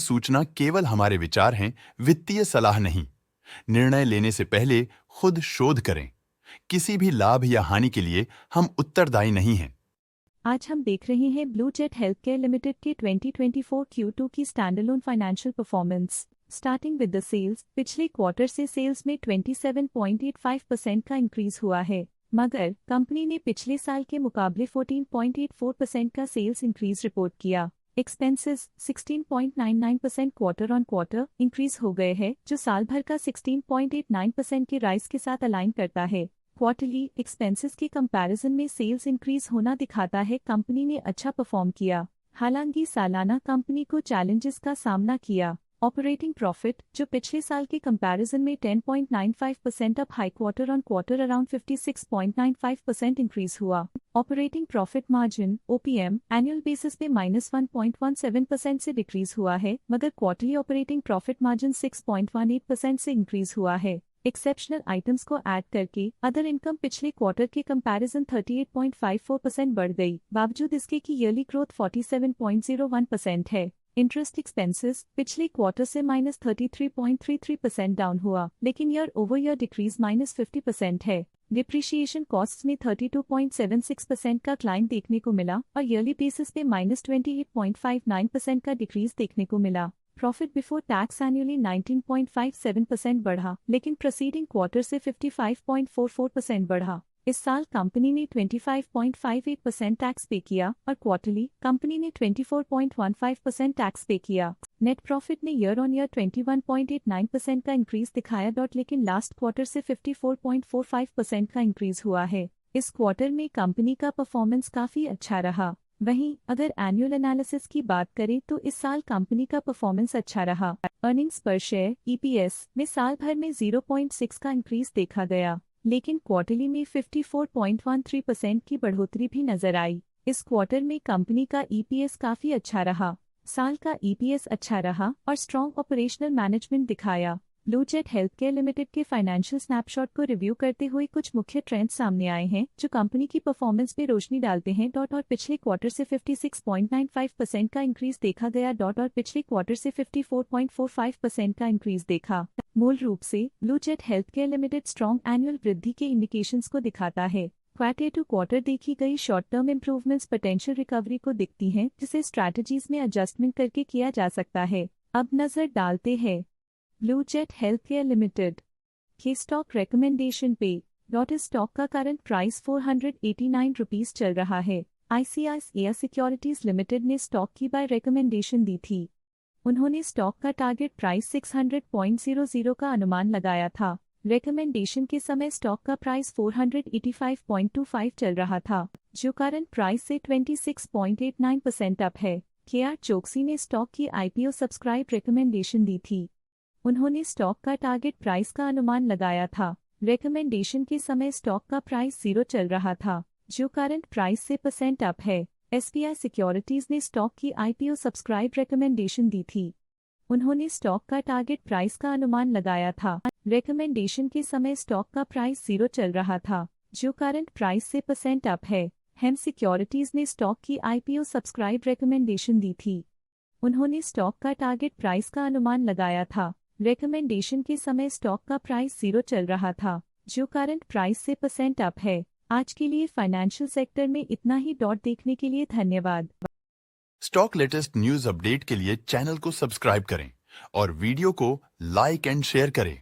सूचना केवल हमारे विचार हैं, वित्तीय सलाह नहीं। निर्णय लेने से पहले खुद शोध करें। किसी भी लाभ या हानि के लिए हम उत्तरदायी नहीं हैं। आज हम देख रहे हैं ब्लू जेट हेल्थकेयर लिमिटेड के 2024 Q2 की standalone financial performance. Starting with the sales, पिछले क्वार्टर से सेल्स में 27.85% का इंक्रीज हुआ है, मगर कंपनी ने पिछले साल के मुकाबले 14.84% का सेल्स इंक्रीज रिपोर्ट किया। Expenses 16.99% quarter on quarter increase हो गए हैं, जो साल भर का 16.89% के राइज के साथ अलाइन करता है। क्वार्टरली एक्सपेंसेस के कंपैरिजन में सेल्स इंक्रीज होना दिखाता है कंपनी ने अच्छा परफॉर्म किया। हालांकि सालाना कंपनी को चैलेंजेस का सामना किया। ऑपरेटिंग प्रॉफिट, जो पिछले साल के कंपैरिजन में 10.95% up high quarter on quarter around 56.95% increase हुआ। Operating profit margin OPM annual basis पे -1.17% से डिक्रीज हुआ है, मगर क्वार्टरली ऑपरेटिंग प्रॉफिट मार्जिन 6.18% से इंक्रीज हुआ है। एक्सेप्शनल आइटम्स को ऐड करके अदर इनकम पिछले क्वार्टर के कंपैरिजन 38.54% बढ़ गई, बावजूद इसके कि ईयरली ग्रोथ 47.01% है। इंटरेस्ट एक्सपेंसेस पिछले क्वार्टर से -33.33% डाउन हुआ, लेकिन ईयर ओवर ईयर डिक्रीज -50% है। डिप्रिशिएशन कॉस्ट्स में 32.76% का क्लाइम देखने को मिला और ईयरली बेसिस पे -28.59% का डिक्रीज देखने को मिला। प्रॉफिट बिफोर टैक्स एनुअली 19.57% बढ़ा, लेकिन प्रीसीडिंग क्वार्टर से 55.44% बढ़ा। इस साल कंपनी ने 25.58% टैक्स पे किया और क्वार्टरली कंपनी ने 24.15% टैक्स पे किया। नेट प्रॉफिट ने ईयर ऑन ईयर 21.89% का इंक्रीज दिखाया, लेकिन लास्ट क्वार्टर से 54.45% का इंक्रीज हुआ है। इस क्वार्टर में कंपनी का परफॉर्मेंस काफी अच्छा रहा। वहीं अगर एनुअल एनालिसिस की बात करें तो इस साल कंपनी का परफॉर्मेंस अच्छा रहा। अर्निंग्स पर शेयर EPS में साल भर में 0.6 का इंक्रीज देखा गया, लेकिन क्वार्टरली में 54.13% की बढ़ोतरी भी नजर आई। इस क्वार्टर में कंपनी का EPS काफी अच्छा रहा। साल का EPS अच्छा रहा और स्ट्रॉन्ग ऑपरेशनल मैनेजमेंट दिखाया। ब्लू जेट हेल्थकेयर लिमिटेड के फाइनेंशियल स्नैपशॉट को रिव्यू करते हुए कुछ मुख्य ट्रेंड्स सामने आए हैं जो कंपनी की परफॉर्मेंस पे रोशनी डालते हैं। और पिछले क्वार्टर से 56.95% का इंक्रीज देखा गया। और पिछले क्वार्टर से 54.45% का इंक्रीज देखा। मूल रूप से blue jet healthcare limited strong annual वृद्धि के इंडिकेशंस को दिखाता है। क्वार्टर टू क्वार्टर देखी गई short term improvements potential recovery को दिखती हैं, जिसे स्ट्रैटेजीज में एडजस्टमेंट करके किया जा सकता है। अब नजर डालते हैं ब्लू जेट हेल्थकेयर लिमिटेड के स्टॉक रिकमेंडेशन पे। इस स्टॉक का करंट प्राइस 489 रुपीस चल रहा है। ICICI सिक्योरिटीज लिमिटेड ने स्टॉक की बाय रिकमेंडेशन दी थी। उन्होंने स्टॉक का टारगेट प्राइस 600.00 का अनुमान लगाया था। रिकमेंडेशन के समय स्टॉक का प्राइस 485.25 चल रहा था, जो करंट प्राइस से 26.89% अप है। KR चोकसी ने स्टॉक की IPO सब्सक्राइब रिकमेंडेशन दी थी। उन्होंने स्टॉक का टारगेट प्राइस का अनुमान लगाया था। रिकमेंडेशन के समय स्टॉक का प्राइस 0 चल रहा था, जो करंट प्राइस से % अप है। SBI सिक्योरिटीज ने स्टॉक की IPO सब्सक्राइब रिकमेंडेशन दी थी। उन्होंने स्टॉक का टारगेट प्राइस का अनुमान लगाया था। रिकमेंडेशन के समय स्टॉक का प्राइस 0 चल रहा था, जो करंट प्राइस से % अप है। हेम सिक्योरिटीज ने स्टॉक की IPO सब्सक्राइब रिकमेंडेशन दी थी। उन्होंने स्टॉक का टारगेट प्राइस का अनुमान लगाया था। रिकमेंडेशन के समय स्टॉक का प्राइस 0 चल रहा था, जो करंट प्राइस से % अप है। आज के लिए फाइनेंशियल सेक्टर में इतना ही। देखने के लिए धन्यवाद। स्टॉक लेटेस्ट न्यूज अपडेट के लिए चैनल को सब्सक्राइब करें और वीडियो को लाइक एंड शेयर करें।